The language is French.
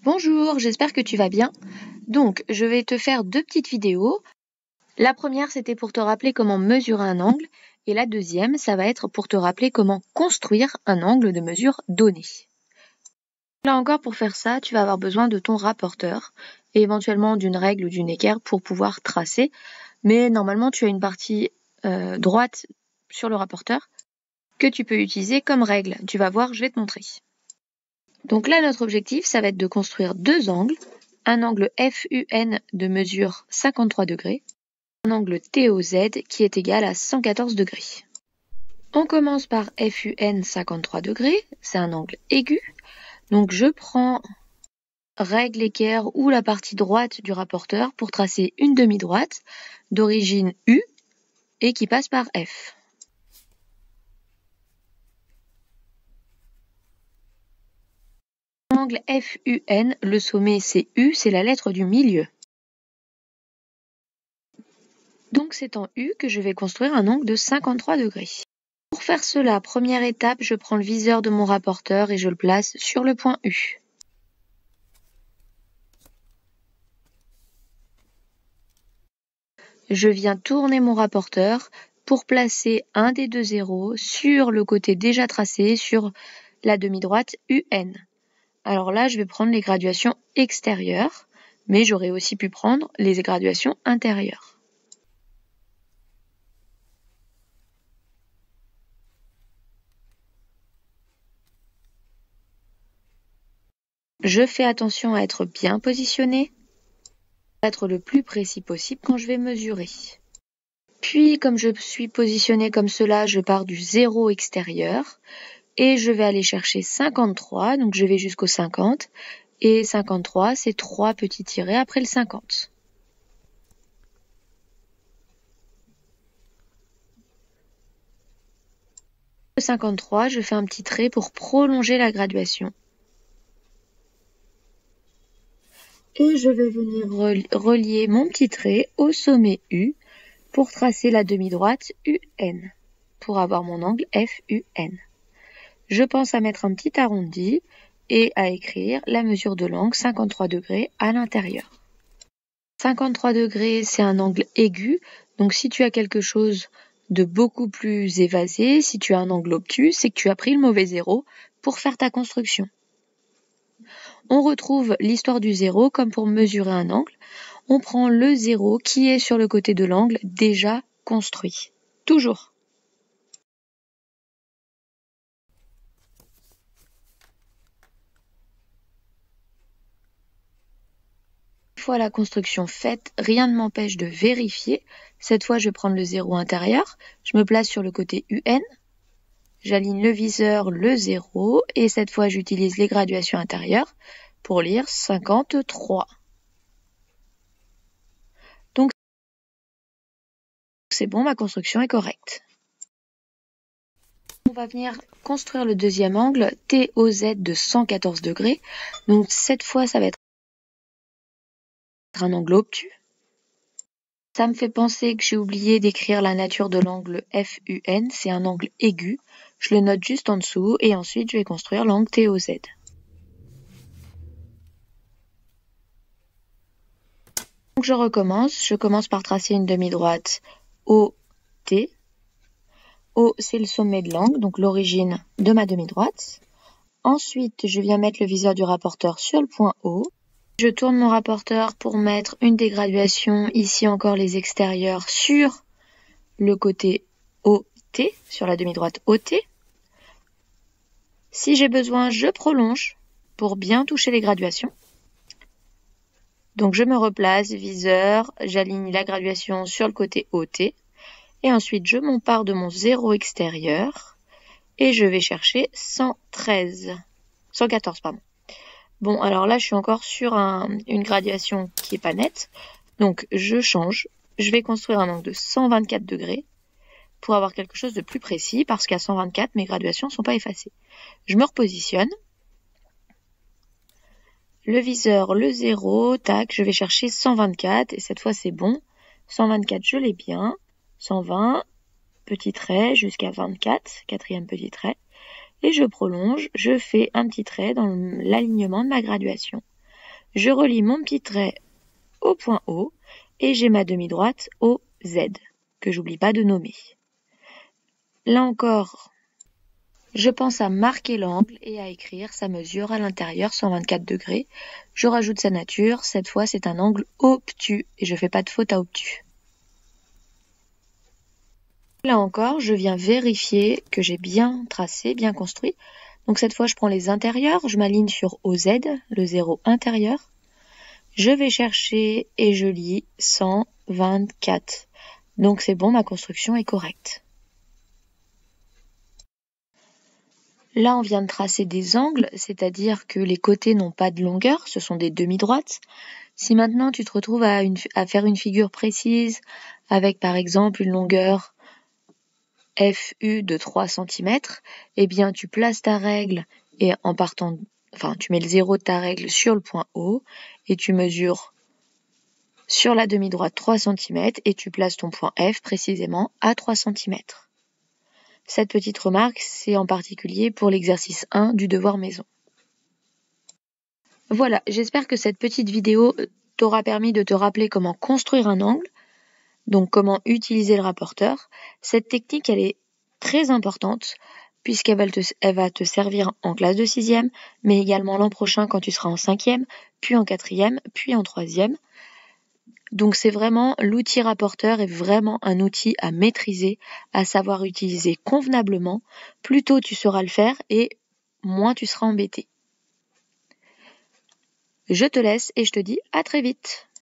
Bonjour, j'espère que tu vas bien. Donc, je vais te faire deux petites vidéos. La première, c'était pour te rappeler comment mesurer un angle. Et la deuxième, ça va être pour te rappeler comment construire un angle de mesure donné. Là encore, pour faire ça, tu vas avoir besoin de ton rapporteur et éventuellement d'une règle ou d'une équerre pour pouvoir tracer. Mais normalement, tu as une partie droite sur le rapporteur que tu peux utiliser comme règle. Tu vas voir, je vais te montrer. Donc là, notre objectif, ça va être de construire deux angles. Un angle FUN de mesure 53 degrés, un angle TOZ qui est égal à 114 degrés. On commence par FUN 53 degrés, c'est un angle aigu. Donc je prends règle équerre ou la partie droite du rapporteur pour tracer une demi-droite d'origine U et qui passe par F. Angle FUN, le sommet c'est U, c'est la lettre du milieu. Donc c'est en U que je vais construire un angle de 53 degrés. Pour faire cela, première étape, je prends le viseur de mon rapporteur et je le place sur le point U. Je viens tourner mon rapporteur pour placer un des deux zéros sur le côté déjà tracé sur la demi-droite UN. Alors là, je vais prendre les graduations extérieures, mais j'aurais aussi pu prendre les graduations intérieures. Je fais attention à être bien positionné, à être le plus précis possible quand je vais mesurer. Puis, comme je suis positionné comme cela, je pars du 0 extérieur et je vais aller chercher 53, donc je vais jusqu'au 50. Et 53, c'est 3 petits tirets après le 50. Le 53, je fais un petit trait pour prolonger la graduation. Et je vais venir relier mon petit trait au sommet U pour tracer la demi-droite UN, pour avoir mon angle FUN. Je pense à mettre un petit arrondi et à écrire la mesure de l'angle 53 degrés à l'intérieur. 53 degrés, c'est un angle aigu, donc si tu as quelque chose de beaucoup plus évasé, si tu as un angle obtus, c'est que tu as pris le mauvais zéro pour faire ta construction. On retrouve l'histoire du zéro comme pour mesurer un angle. On prend le zéro qui est sur le côté de l'angle déjà construit. Toujours. Une fois la construction faite, rien ne m'empêche de vérifier. Cette fois, je vais prendre le zéro intérieur. Je me place sur le côté UN. J'aligne le viseur, le 0, et cette fois j'utilise les graduations intérieures pour lire 53. Donc c'est bon, ma construction est correcte. On va venir construire le deuxième angle TOZ de 114 degrés. Donc cette fois ça va être un angle obtus. Ça me fait penser que j'ai oublié d'écrire la nature de l'angle FUN, c'est un angle aigu. Je le note juste en dessous et ensuite je vais construire l'angle TOZ. Donc je commence par tracer une demi-droite OT. O, c'est le sommet de l'angle, donc l'origine de ma demi-droite. Ensuite, je viens mettre le viseur du rapporteur sur le point O. Je tourne mon rapporteur pour mettre une des graduations, ici encore les extérieurs, sur le côté OT, sur la demi-droite OT. Si j'ai besoin, je prolonge pour bien toucher les graduations. Donc je me replace, viseur, j'aligne la graduation sur le côté OT. Et ensuite, je m'empare de mon 0 extérieur et je vais chercher 114, pardon. Bon, alors là, je suis encore sur une graduation qui est pas nette. Donc, je change. Je vais construire un angle de 124 degrés pour avoir quelque chose de plus précis parce qu'à 124, mes graduations ne sont pas effacées. Je me repositionne. Le viseur, le 0, tac, je vais chercher 124 et cette fois, c'est bon. 124, je l'ai bien. 120, petit trait jusqu'à 24, quatrième petit trait. Et je prolonge, je fais un petit trait dans l'alignement de ma graduation. Je relie mon petit trait au point O et j'ai ma demi-droite au Z, que j'oublie pas de nommer. Là encore, je pense à marquer l'angle et à écrire sa mesure à l'intérieur 124 degrés. Je rajoute sa nature, cette fois c'est un angle obtus et je fais pas de faute à obtus. Là encore, je viens vérifier que j'ai bien tracé, bien construit. Donc cette fois, je prends les intérieurs, je m'aligne sur OZ, le 0 intérieur. Je vais chercher et je lis 124. Donc c'est bon, ma construction est correcte. Là, on vient de tracer des angles, c'est-à-dire que les côtés n'ont pas de longueur, ce sont des demi-droites. Si maintenant tu te retrouves à faire une figure précise avec par exemple une longueur FU de 3 cm, eh bien tu places ta règle et tu mets le 0 de ta règle sur le point O et tu mesures sur la demi-droite 3 cm et tu places ton point F précisément à 3 cm. Cette petite remarque, c'est en particulier pour l'exercice 1 du devoir maison. Voilà, j'espère que cette petite vidéo t'aura permis de te rappeler comment construire un angle, donc comment utiliser le rapporteur. Cette technique, elle est très importante puisqu'elle va te servir en classe de 6e, mais également l'an prochain quand tu seras en 5e, puis en 4e, puis en 3e. Donc c'est vraiment, l'outil rapporteur est vraiment un outil à maîtriser, à savoir utiliser convenablement. Plus tôt tu sauras le faire et moins tu seras embêté. Je te laisse et je te dis à très vite.